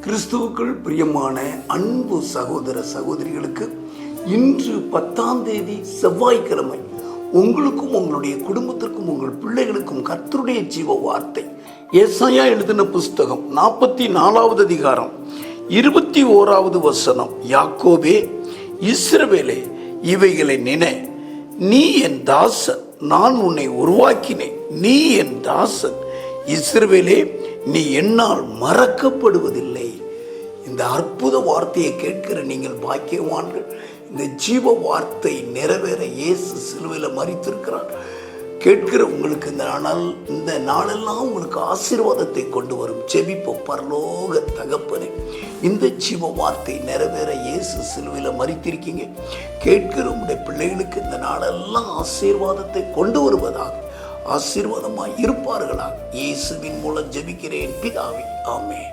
கிறிஸ்துவுக்குள் பிரியமான அன்பு சகோதர சகோதரிகளுக்கு இன்று 10ஆம் தேதி செவ்வாய்க்கிழமை உங்களுக்கும் உங்களுடைய குடும்பத்திற்கும் உங்கள் பிள்ளைகளுக்கும் கர்த்தருடைய ஜீவ வார்த்தை ஏசாயா எழுதின புஸ்தகம் 44வது அதிகாரம் 21வது வசனம். யாக்கோபே, இஸ்ரவேலே, இவைகளை நினை, நீ என் தாசன், நான் உன்னை உருவாக்கினேன். நீ என் தாசன், இஸ்ரவேலே, நீ என்னால் மறக்கப்படுவதில்லை. இந்த அற்புத வார்த்தையை கேட்கிற நீங்கள் பாக்கியவான்கள். இந்த ஜீவ வார்த்தை நிறைவேற இயேசு சிலுவையில் மரித்திருக்கிறார். கேட்கிற உங்களுக்கு இந்த நாளெல்லாம் உங்களுக்கு ஆசீர்வாதத்தை கொண்டு வரும். ஜெபிப்போம். பரலோக தகப்பனே, இந்த ஜீவ வார்த்தை நிறைவேற இயேசு சிலுவையில் மரித்திருக்கீங்க. கேட்கிற உங்களுடைய பிள்ளைகளுக்கு இந்த நாளெல்லாம் ஆசீர்வாதத்தை கொண்டு வருவதாக, ஆசீர்வாதமாய் இருப்பார்களாக. இயேசுவின் மூலம் ஜெபிக்கிறேன் பிதாவே, ஆமென்.